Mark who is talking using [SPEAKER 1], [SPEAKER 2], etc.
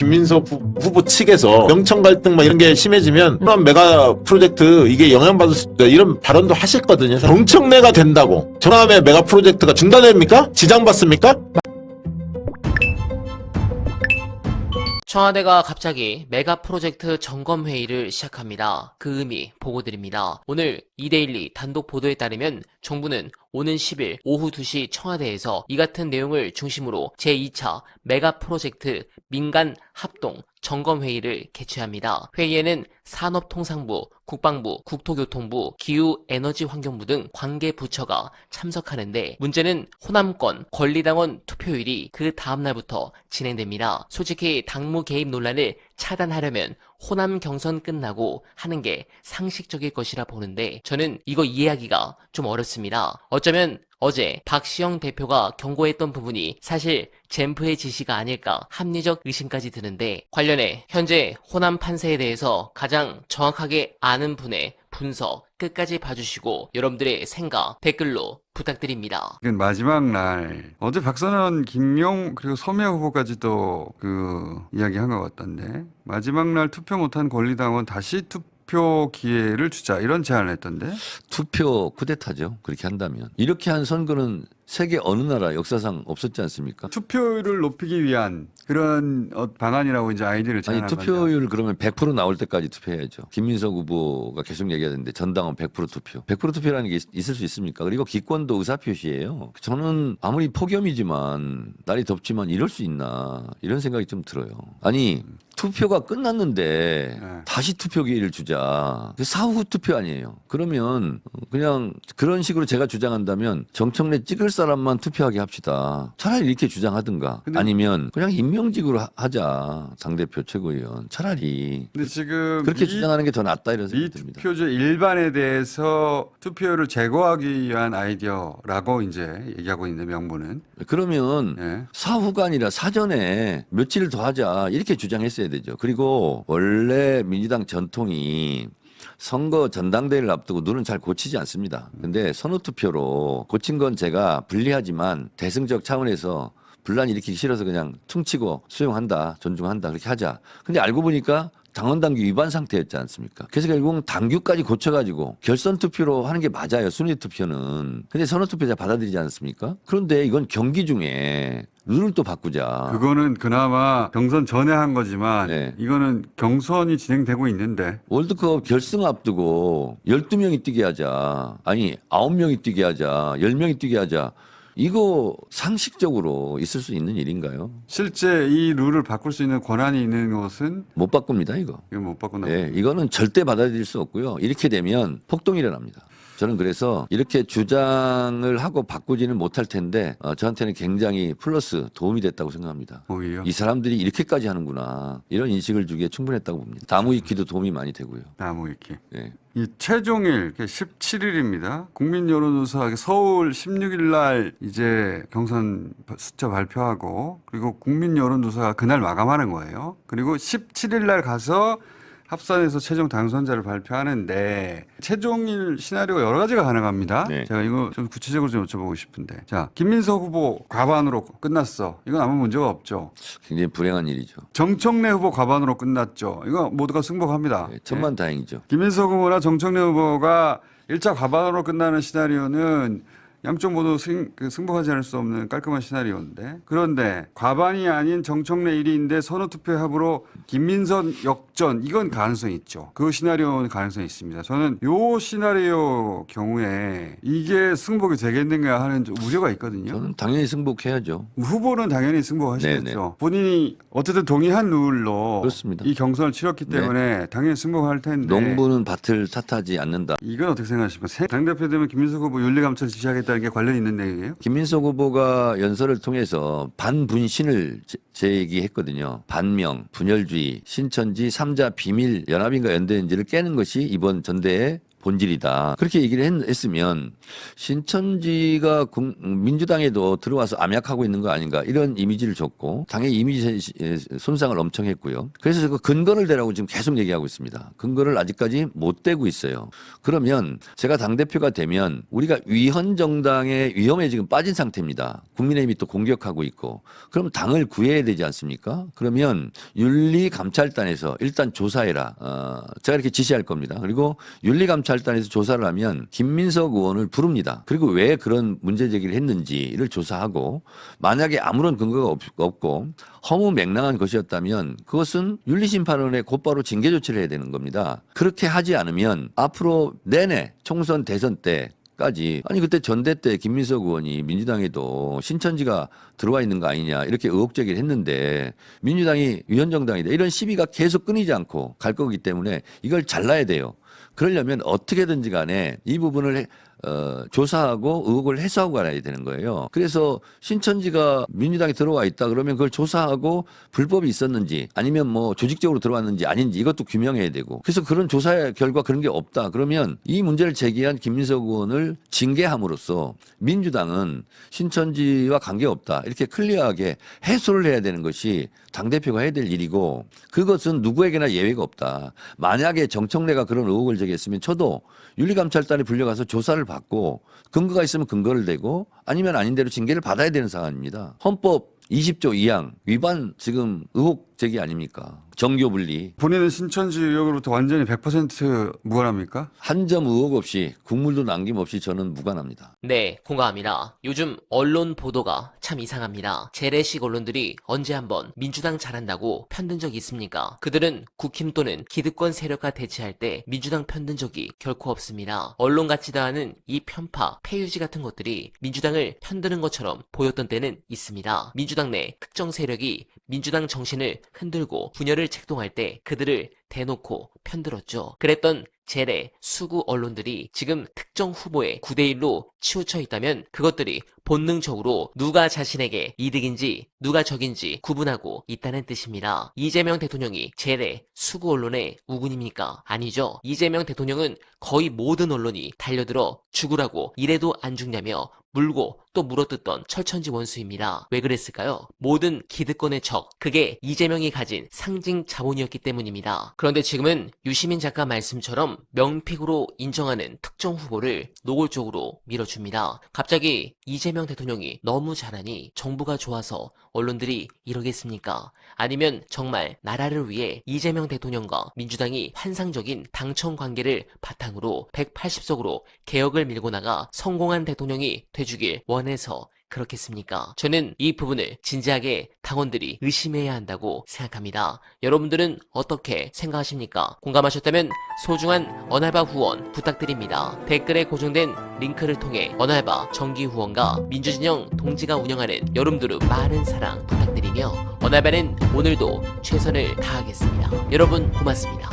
[SPEAKER 1] 김민석 후보 측에서 명청 갈등 막 이런 게 심해지면 호남 메가 프로젝트 이게 영향받을 수 있다 이런 발언도 하셨거든요. 정청래가 된다고 호남의 메가 프로젝트가 중단됩니까? 지장받습니까?
[SPEAKER 2] 청와대가 갑자기 메가 프로젝트 점검회의를 시작합니다. 그 의미 보고드립니다. 오늘 이데일리 단독 보도에 따르면 정부는 오는 10일 오후 2시 청와대에서 이 같은 내용을 중심으로 제2차 메가 프로젝트 민간 합동 점검회의를 개최합니다. 회의에는 산업통상부, 국방부, 국토교통부, 기후에너지환경부 등 관계 부처가 참석하는데 문제는 호남권 권리당원 투표율이 그 다음날부터 진행됩니다. 솔직히 당무 개입 논란을 차단하려면 호남 경선 끝나고 하는 게 상식적일 것이라 보는데 저는 이거 이해하기가 좀 어렵습니다. 어쩌면 어제 박시영 대표가 경고했던 부분이 사실 젠프의 지시가 아닐까 합리적 의심까지 드는데 관련해 현재 호남 판세에 대해서 가장 정확하게 아는 분의 분석 끝까지 봐주시고 여러분들의 생각 댓글로 부탁드립니다.
[SPEAKER 3] 마지막 날 어제 박선원, 김용 그리고 서미아 후보까지도 이야기한 것 같던데 마지막 날 투표 못한 권리당원 다시 투표 기회를 주자 이런 제안을 했던데.
[SPEAKER 4] 투표 쿠데타죠. 그렇게 한다면. 이렇게 한 선거는 세계 어느 나라 역사상 없었지 않습니까?
[SPEAKER 3] 투표율을 높이기 위한 그런 방안이라고 이제 아이디어를
[SPEAKER 4] 아니
[SPEAKER 3] 제안한
[SPEAKER 4] 투표율 그러면 100% 나올 때까지 투표해야죠. 김민석 후보가 계속 얘기하는데 전당원 100% 투표. 100% 투표라는 게 있을 수 있습니까? 그리고 기권도 의사표시예요. 저는 아무리 폭염이지만 날이 덥지만 이럴 수 있나 이런 생각이 좀 들어요. 아니 투표가 끝났는데 다시 투표 기회를 주자. 사후 투표 아니에요. 그러면 그냥 그런 식으로 제가 주장한다면 정청래 찍을 사람만 투표하게 합시다. 차라리 이렇게 주장하든가 아니면 그냥 임명직으로 하자. 당대표 최고위원. 차라리.
[SPEAKER 3] 근데 지금
[SPEAKER 4] 그렇게 주장하는 게 더 낫다 이런 생각이 듭니다.
[SPEAKER 3] 미투표제 일반에 대해서 투표율을 제거하기 위한 아이디어라고 이제 얘기하고 있는데 명분은.
[SPEAKER 4] 그러면 사후가 아니라 사전에 며칠을 더 하자 이렇게 주장했어야 되죠. 그리고 원래 민주당 전통이 선거 전당대회를 앞두고 눈은 잘 고치지 않습니다. 근데 선호투표로 고친 건 제가 불리하지만 대승적 차원에서 분란 일으키기 싫어서 그냥 퉁치고 수용한다, 존중한다 그렇게 하자. 근데 알고 보니까 당원당규 위반 상태였지 않습니까? 그래서 결국은 당규까지 고쳐가지고 결선투표로 하는 게 맞아요. 순위투표는. 근데 선호투표자 받아들이지 않습니까? 그런데 이건 경기 중에 룰을 또 바꾸자.
[SPEAKER 3] 그거는 그나마 경선 전에 한 거지만 이거는 경선이 진행되고 있는데.
[SPEAKER 4] 월드컵 결승 앞두고 12명이 뛰게 하자. 아니 9명이 뛰게 하자. 10명이 뛰게 하자. 이거 상식적으로 있을 수 있는 일인가요?
[SPEAKER 3] 실제 이 룰을 바꿀 수 있는 권한이 있는 것은
[SPEAKER 4] 못 바꿉니다, 이거.
[SPEAKER 3] 이거 못 바꾼다.
[SPEAKER 4] 네, 이거는 절대 받아들일 수 없고요. 이렇게 되면 폭동이 일어납니다. 저는 그래서 이렇게 주장을 하고 바꾸지는 못할 텐데 저한테는 굉장히 플러스 도움이 됐다고 생각합니다.
[SPEAKER 3] 오히려
[SPEAKER 4] 이 사람들이 이렇게까지 하는구나 이런 인식을 주기에 충분했다고 봅니다. 나무 위키도 도움이 많이 되고요.
[SPEAKER 3] 나무 위키.
[SPEAKER 4] 네.
[SPEAKER 3] 이 최종일 17일입니다. 국민 여론조사 서울 16일 날 이제 경선 숫자 발표하고 그리고 국민 여론조사가 그날 마감하는 거예요. 그리고 17일 날 가서 합산해서 최종 당선자를 발표하는데 최종일 시나리오가 여러 가지가 가능합니다. 제가 이거 좀 구체적으로 좀 여쭤보고 싶은데. 자, 김민석 후보 과반으로 끝났어. 이건 아무 문제가 없죠.
[SPEAKER 4] 굉장히 불행한 일이죠.
[SPEAKER 3] 정청래 후보 과반으로 끝났죠. 이거 모두가 승복합니다.
[SPEAKER 4] 천만다행이죠.
[SPEAKER 3] 김민석 후보나 정청래 후보가 1차 과반으로 끝나는 시나리오는 양쪽 모두 승복하지 않을 수 없는 깔끔한 시나리오인데 그런데 과반이 아닌 정청래 1위인데 선호투표 합으로 김민석 역전 이건 가능성이 있죠. 그 시나리오는 가능성이 있습니다. 저는 요 시나리오 경우에 이게 승복이 되겠는가 하는 우려가 있거든요.
[SPEAKER 4] 저는 당연히 승복해야죠.
[SPEAKER 3] 후보는 당연히 승복하시겠죠. 본인이 어쨌든 동의한 룰로
[SPEAKER 4] 그렇습니다.
[SPEAKER 3] 이 경선을 치렀기 때문에 당연히 승복할 텐데
[SPEAKER 4] 농부는 밭을 탓하지 않는다.
[SPEAKER 3] 이건 어떻게 생각하십니까? 당대표 되면 김민석 후보 윤리감찰 지시하겠다는 게 관련 있는 내용이에요?
[SPEAKER 4] 김민석 후보가 연설을 통해서 반분신을 제기했거든요. 반명, 분열주의, 신천지 3자 비밀 연합인가 연대인지를 깨는 것이 이번 전대의 본질이다. 그렇게 얘기를 했으면 신천지가 민주당에도 들어와서 암약하고 있는 거 아닌가 이런 이미지를 줬고 당의 이미지 손상을 엄청 했고요. 그래서 그 근거를 대라고 지금 계속 얘기하고 있습니다. 근거를 아직까지 못 대고 있어요. 그러면 제가 당대표가 되면 우리가 위헌 정당의 위험에 지금 빠진 상태입니다. 국민의힘이 또 공격하고 있고 그럼 당을 구해야 되지 않습니까? 그러면 윤리감찰단에서 일단 조사해라. 제가 이렇게 지시할 겁니다. 그리고 윤리감찰단에서 조사를 하면 김민석 의원을 부릅니다. 그리고 왜 그런 문제 제기를 했는지를 조사하고 만약에 아무런 근거가 없고 허무맹랑한 것이었다면 그것은 윤리심판원에 곧바로 징계 조치를 해야 되는 겁니다. 그렇게 하지 않으면 앞으로 내내 총선 대선 때 까지 아니 그때 전대 때 김민석 의원이 민주당에도 신천지가 들어와 있는 거 아니냐 이렇게 의혹 제기를 했는데 민주당이 위헌정당이다 이런 시비가 계속 끊이지 않고 갈 거기 때문에 이걸 잘라야 돼요. 그러려면 어떻게든지 간에 이 부분을 조사하고 의혹을 해소하고 가야 되는 거예요. 그래서 신천지가 민주당에 들어와 있다 그러면 그걸 조사하고 불법이 있었는지 아니면 뭐 조직적으로 들어왔는지 아닌지 이것도 규명해야 되고 그래서 그런 조사 결과 그런 게 없다 그러면 이 문제를 제기한 김민석 의원을 징계함으로써 민주당은 신천지와 관계없다 이렇게 클리어하게 해소를 해야 되는 것이 당대표가 해야 될 일이고 그것은 누구에게나 예외가 없다. 만약에 정청래가 그런 의혹을 제기했으면 저도 윤리감찰단에 불려가서 조사를 받고 근거가 있으면 근거를 대고 아니면 아닌 대로 징계를 받아야 되는 상황입니다. 헌법 20조 2항 위반 지금 의혹 제기 아닙니까? 정교 분리.
[SPEAKER 3] 본인은 신천지 의혹으로부터 완전히 100% 무관합니까?
[SPEAKER 4] 한 점 의혹 없이 국물도 남김없이 저는 무관합니다.
[SPEAKER 2] 네, 공감합니다. 요즘 언론 보도가 참 이상합니다. 재래식 언론들이 언제 한번 민주당 잘한다고 편든 적이 있습니까? 그들은 국힘 또는 기득권 세력과 대치할 때 민주당 편든 적이 결코 없습니다. 언론 같지도 않은 이 편파, 폐유지 같은 것들이 민주당을 편드는 것처럼 보였던 때는 있습니다. 민주당 내 특정 세력이 민주당 정신을 흔들고 분열을 책동할 때 그들을 대놓고 편들었죠. 그랬던 재래 수구 언론들이 지금 특정 후보의 9대1로 치우쳐 있다면 그것들이 본능적으로 누가 자신에게 이득인지 누가 적인지 구분하고 있다는 뜻입니다. 이재명 대통령이 재래 수구 언론의 우군입니까? 아니죠. 이재명 대통령은 거의 모든 언론이 달려들어 죽으라고 이래도 안 죽냐며 물고 또 물어뜯던 철천지 원수입니다. 왜 그랬을까요? 모든 기득권의 적, 그게 이재명이 가진 상징 자본이었기 때문입니다. 그런데 지금은 유시민 작가 말씀처럼 명픽으로 인정하는 특정 후보를 노골적으로 밀어줍니다. 갑자기 이재명 대통령이 너무 잘하니 정부가 좋아서 언론들이 이러겠습니까? 아니면 정말 나라를 위해 이재명 대통령과 민주당이 환상적인 당청 관계를 바탕으로 180석으로 개혁을 밀고 나가 성공한 대통령이 돼주길 원해서 그렇겠습니까? 저는 이 부분을 진지하게 당원들이 의심해야 한다고 생각합니다. 여러분들은 어떻게 생각하십니까? 공감하셨다면 소중한 언알바 후원 부탁드립니다. 댓글에 고정된 링크를 통해 언알바 정기 후원과 민주진영 동지가 운영하는 여름두루 많은 사랑 부탁드리며 언알바는 오늘도 최선을 다하겠습니다. 여러분 고맙습니다.